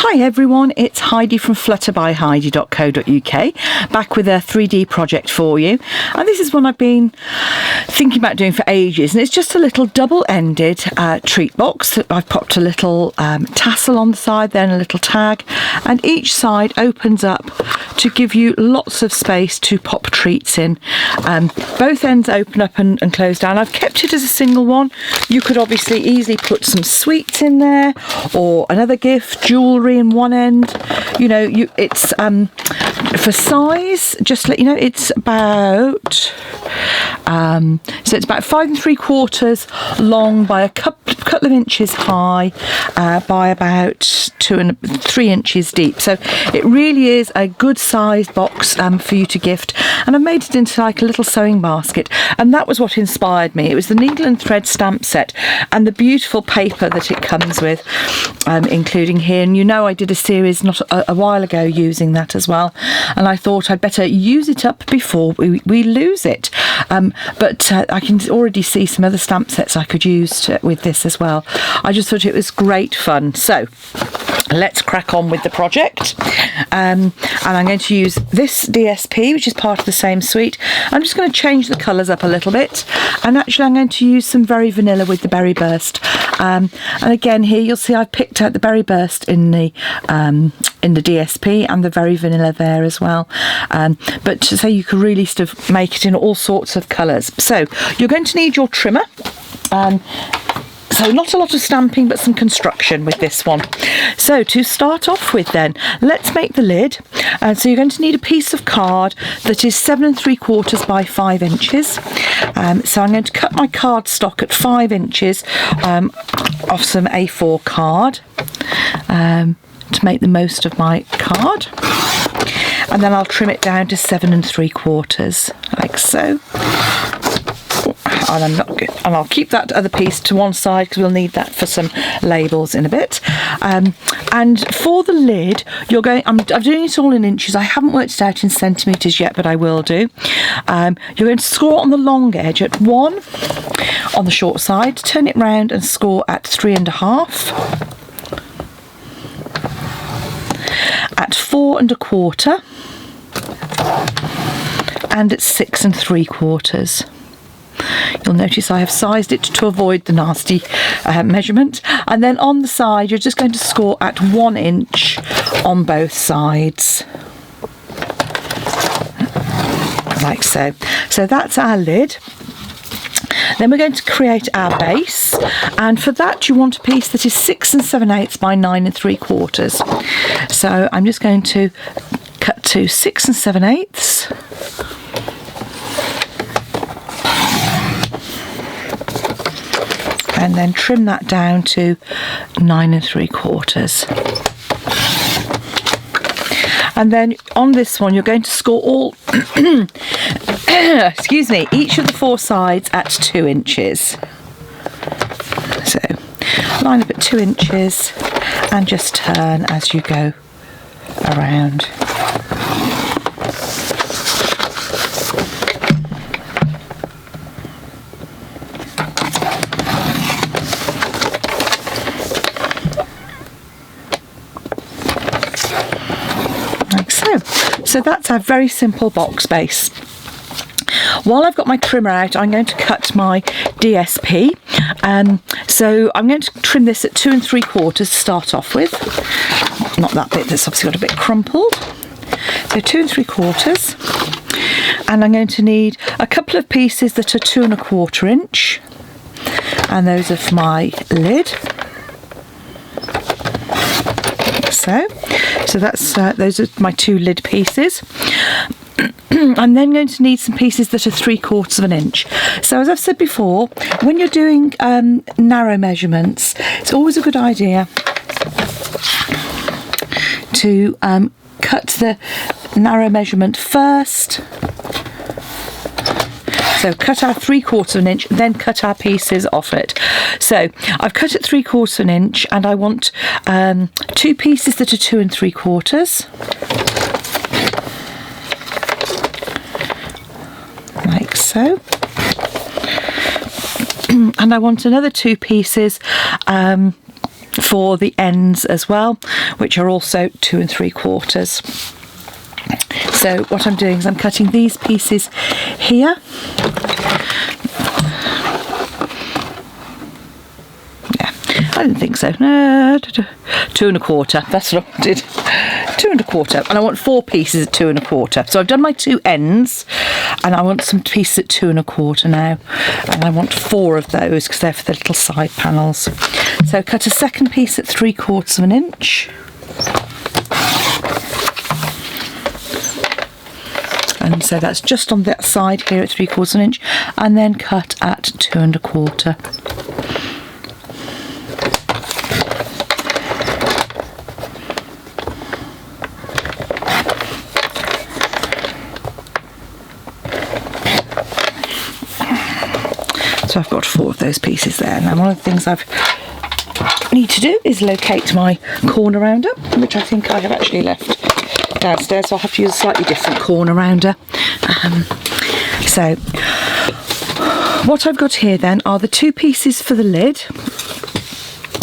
Hi everyone, it's Heidi from flutterbyheidi.co.uk, back with a 3D project for you. And this is one I've been thinking about doing for ages, and it's just a little double-ended treat box. I've popped a little tassel on the side, then a little tag, and each side opens up to give you lots of space to pop treats in. Both ends open up and close down. I've kept it as a single one. You could obviously easily put some sweets in there, or another gift, jewellery in one end. You know, it's for size, just to let you know, it's about so it's about 5 3/4 long by a couple of inches high, by about 2 and 3 inches deep. So it really is a good sized box for you to gift, and I've made it into like a little sewing basket, and that was what inspired me. It was the needle and thread stamp set and the beautiful paper that it comes with, including here. And you know, I did a series not a while ago using that as well, and I thought I'd better use it up before we lose it. But I can already see some other stamp sets I could use with this as well. I just thought it was great fun. So let's crack on with the project. And I'm going to use this DSP, which is part of the same suite. I'm just going to change the colours up a little bit, and actually I'm going to use some Berry Vanilla with the Berry Burst. And again, here you'll see I've picked out the Berry Burst in the DSP and the Berry Vanilla there as well. But so you can really sort of make it in all sorts of colours. So you're going to need your trimmer. So not a lot of stamping, but some construction with this one. So to start off with then, let's make the lid. So you're going to need a piece of card that is 7 3/4 by 5 inches. So I'm going to cut my cardstock at 5 inches off some A4 card to make the most of my card. And then I'll trim it down to 7 3/4, like so. And I'll keep that other piece to one side because we'll need that for some labels in a bit. And for the lid, I'm doing it all in inches. I haven't worked it out in centimetres yet, but I will do. You're going to score on the long edge at 1 on the short side, turn it round and score at 3 1/2, at 4 1/4, and at 6 3/4. You'll notice I have sized it to avoid the nasty measurement. And then on the side, you're just going to score at 1 inch on both sides, like so. So that's our lid. Then we're going to create our base, and for that you want a piece that is 6 7/8 by 9 3/4. So I'm just going to cut to 6 7/8. And then trim that down to 9 3/4. And then on this one, you're going to score all, excuse me, each of the 4 sides at 2 inches. So line up at 2 inches and just turn as you go around. So that's our very simple box base. While I've got my trimmer out, I'm going to cut my DSP. So I'm going to trim this at 2 3/4 to start off with. Not that bit that's obviously got a bit crumpled. So 2 3/4. And I'm going to need a couple of pieces that are 2 1/4 inch. And those are for my lid. So that's those are my 2 lid pieces. I'm then going to need some pieces that are 3/4 inch. So as I've said before, when you're doing narrow measurements, it's always a good idea to cut the narrow measurement first. So cut our 3/4 inch, then cut our pieces off it. So I've cut it 3/4 inch, and I want 2 pieces that are 2 3/4, like so. And I want another 2 pieces for the ends as well, which are also 2 3/4. So what I'm doing is I'm cutting these pieces here. I didn't think so. No, 2 1/4. That's what I did. 2 1/4. And I want 4 pieces at 2 1/4. So I've done my 2 ends, and I want some pieces at 2 1/4 now. And I want 4 of those because they're for the little side panels. So cut a second piece at 3/4 inch. And so that's just on that side here at 3/4 inch, and then cut at 2 1/4. So I've got 4 of those pieces there. Now one of the things I need to do is locate my corner rounder, which I think I have actually left downstairs, so I'll have to use a slightly different corner rounder. So what I've got here then are the 2 pieces for the lid.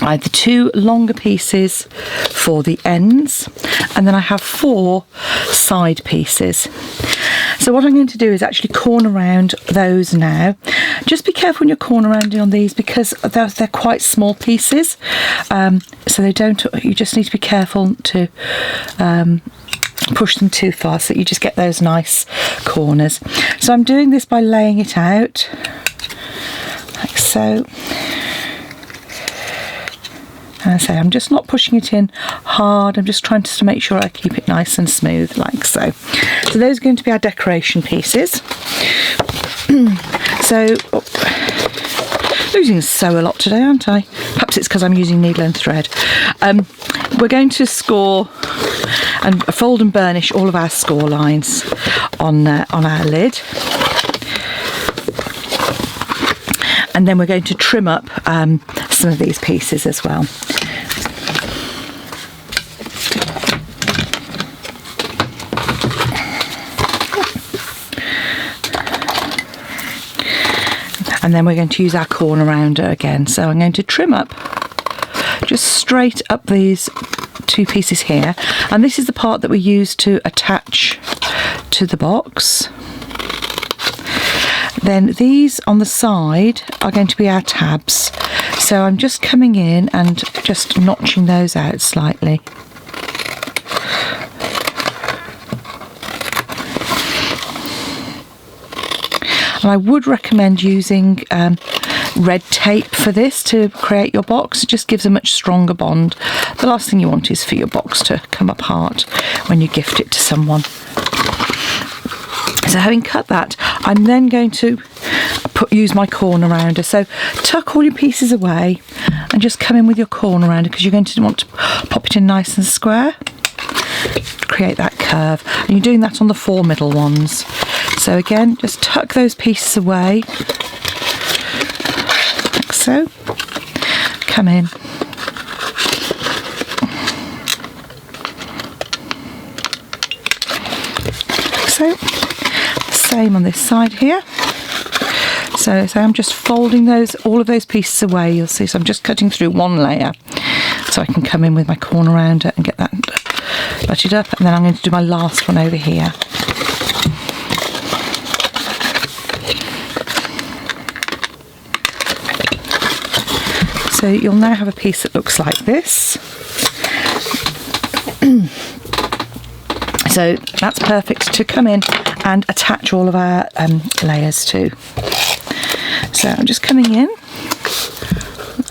I have the 2 longer pieces for the ends, and then I have 4 side pieces. So what I'm going to do is actually corner round those now. Just be careful when you're corner rounding on these because they're quite small pieces, so they don't. You just need to be careful to push them too far, so that you just get those nice corners. So I'm doing this by laying it out like so. And I say I'm just not pushing it in hard, I'm just trying to make sure I keep it nice and smooth like so. So those are going to be our decoration pieces. So losing sew a lot today, aren't I? Perhaps it's because I'm using needle and thread. We're going to score and fold and burnish all of our score lines on our lid. And then we're going to trim up some of these pieces as well. And then we're going to use our corner rounder again. So I'm going to trim up just straight up these 2 pieces here. And this is the part that we use to attach to the box. Then these on the side are going to be our tabs. So I'm just coming in and just notching those out slightly. And I would recommend using red tape for this to create your box. It just gives a much stronger bond. The last thing you want is for your box to come apart when you gift it to someone. So having cut that, I'm then going to use my corner rounder. So tuck all your pieces away and just come in with your corner rounder because you're going to want to pop it in nice and square. Create that curve. And you're doing that on the 4 middle ones. So again, just tuck those pieces away, like so. Come in. Like so. Same on this side here. So I'm just folding all of those pieces away. You'll see. So I'm just cutting through 1 layer, so I can come in with my corner rounder and get that butted up. And then I'm going to do my last one over here. So you'll now have a piece that looks like this. So that's perfect to come in and attach all of our layers to. So I'm just coming in,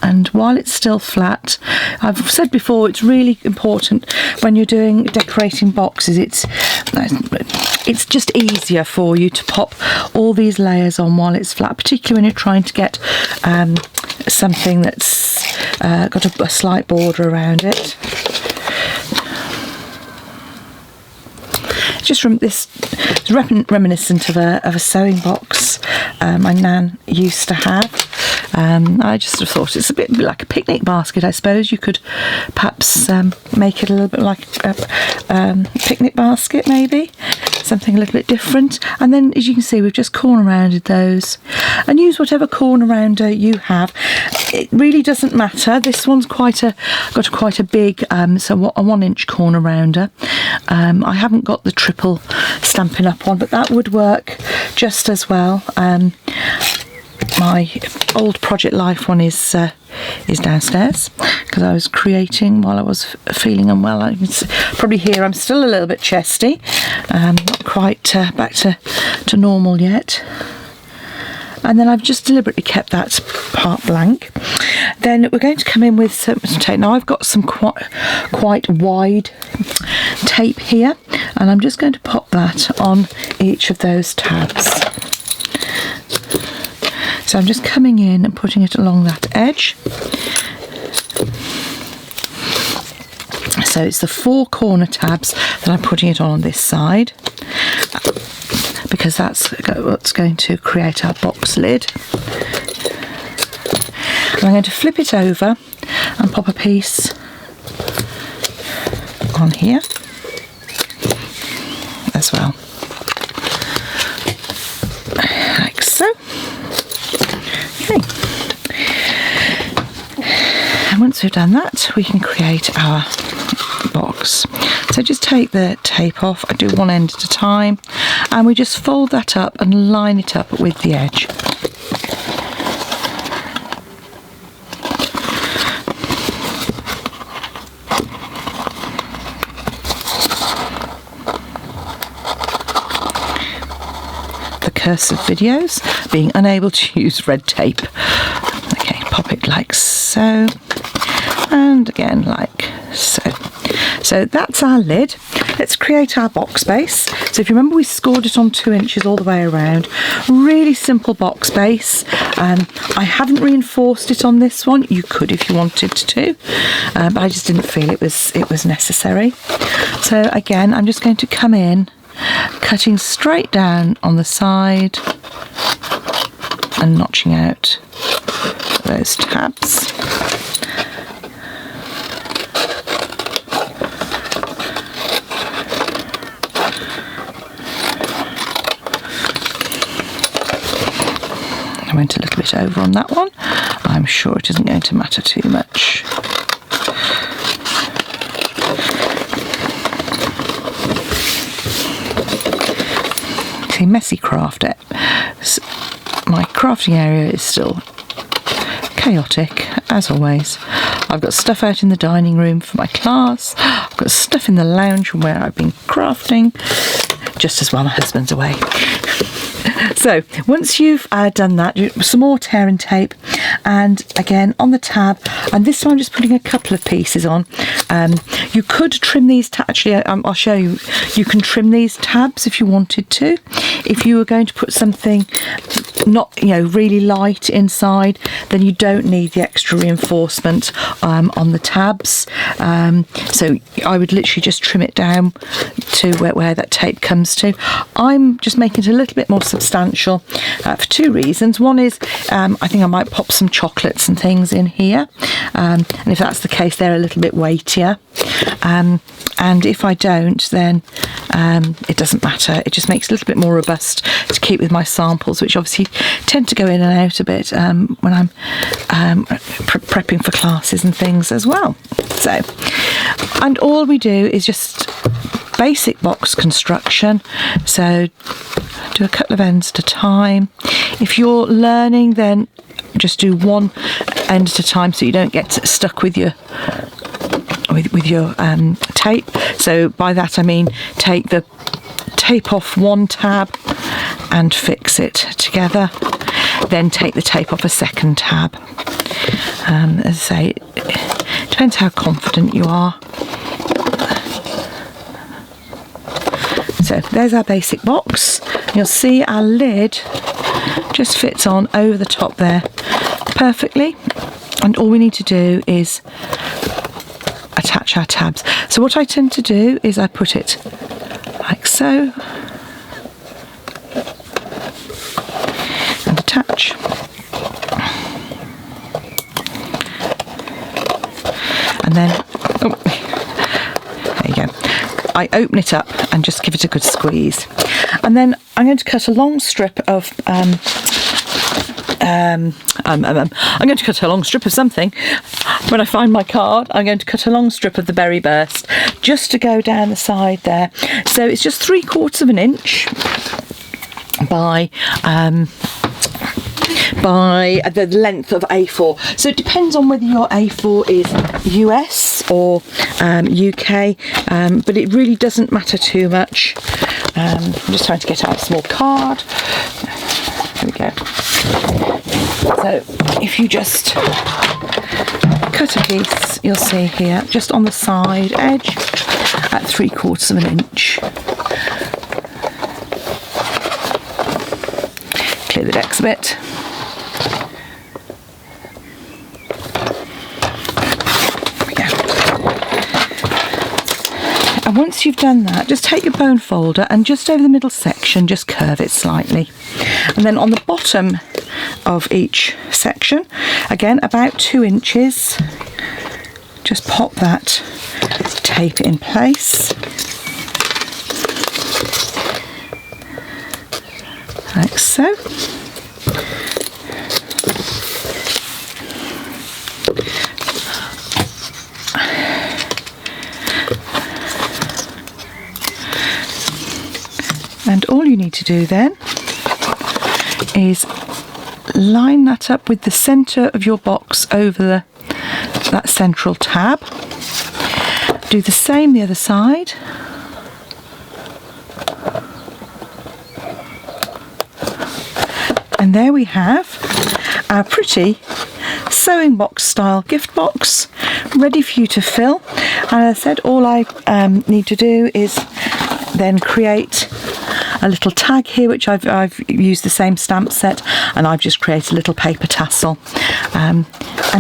and while it's still flat, I've said before, it's really important when you're doing decorating boxes, it's just easier for you to pop all these layers on while it's flat, particularly when you're trying to get something that's got a slight border around it. Just from this, it's reminiscent of a sewing box my nan used to have. I just thought it's a bit like a picnic basket, I suppose. You could perhaps make it a little bit like a picnic basket, maybe. Something a little bit different. And then, as you can see, we've just corner rounded those. And use whatever corner rounder you have. It really doesn't matter. This one's got quite a big, so a 1 inch corner rounder. I haven't got the triple Stampin' Up one, but that would work just as well. My old Project Life one is downstairs because I was creating while I was feeling unwell. I can probably hear I'm still a little bit chesty, not quite back to normal yet. And then I've just deliberately kept that part blank. Then we're going to come in with some tape. Now I've got some quite wide tape here, and I'm just going to pop that on each of those tabs. So I'm just coming in and putting it along that edge. So it's the 4 corner tabs that I'm putting it on this side, because that's what's going to create our box lid. And I'm going to flip it over and pop a piece on here as well, like so. Okay. And once we've done that, we can create our box. So just take the tape off. I do one end at a time, and we just fold that up and line it up with the edge. The curse of videos, being unable to use red tape. Okay, pop it like so, and again like so. So that's our lid. Let's create our box base. So if you remember, we scored it on 2 inches all the way around. Really simple box base. I haven't reinforced it on this one. You could if you wanted to, but I just didn't feel it was necessary. So again, I'm just going to come in, cutting straight down on the side and notching out those tabs. I went a little bit over on that one. I'm sure it isn't going to matter too much. Okay, messy craft. My crafting area is still chaotic, as always. I've got stuff out in the dining room for my class. I've got stuff in the lounge from where I've been crafting, just as while my husband's away. So once you've done that, some more tear and tape, and again on the tab, and this time I'm just putting a couple of pieces on. You could trim these, actually I'll show you, you can trim these tabs if you wanted to. If you were going to put something not really light inside, then you don't need the extra reinforcement on the tabs. So I would literally just trim it down to where that tape comes to. I'm just making it a little bit more substantial for 2 reasons. One is I think I might pop some chocolates and things in here, and if that's the case, they're a little bit weightier, and if I don't, then it doesn't matter. It just makes it a little bit more robust to keep with my samples, which obviously tend to go in and out a bit when I'm prepping for classes and things as well. So, and all we do is just basic box construction. So do a couple of ends at a time. If you're learning, then just do one end at a time so you don't get stuck with your tape. So by that I mean take the tape off one tab and fix it together, then take the tape off a second tab. As I say, it depends how confident you are. So there's our basic box. You'll see our lid just fits on over the top there perfectly, and all we need to do is attach our tabs. So what I tend to do is I put it like so and attach. then, oh, there you go. I open it up and just give it a good squeeze. And then I'm going to cut a long strip of I'm going to cut a long strip of something. When I find my card, I'm going to cut a long strip of the Berry Burst just to go down the side there. So it's just 3/4 of an inch by the length of A4. So it depends on whether your A4 is US or UK, but it really doesn't matter too much. I'm just trying to get out a small card. There we go. So if you just cut a piece, you'll see here, just on the side edge at 3/4 of an inch. Clear the decks a bit. And once you've done that, just take your bone folder and just over the middle section, just curve it slightly. And then on the bottom of each section, again, about 2 inches, just pop that tape in place. Like so. And all you need to do then is line that up with the centre of your box over that central tab. Do the same the other side. And there we have our pretty sewing box style gift box ready for you to fill. And as I said, all I need to do is then create a little tag here, which I've used the same stamp set, and I've just created a little paper tassel. And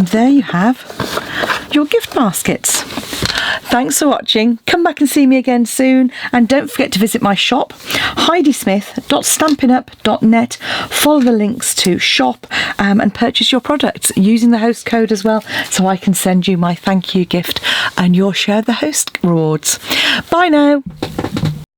there you have your gift baskets. Thanks for watching. Come back and see me again soon, and don't forget to visit my shop, heidismith.stampinup.net. Follow the links to shop and purchase your products using the host code as well, so I can send you my thank you gift and your share of the host rewards. Bye now.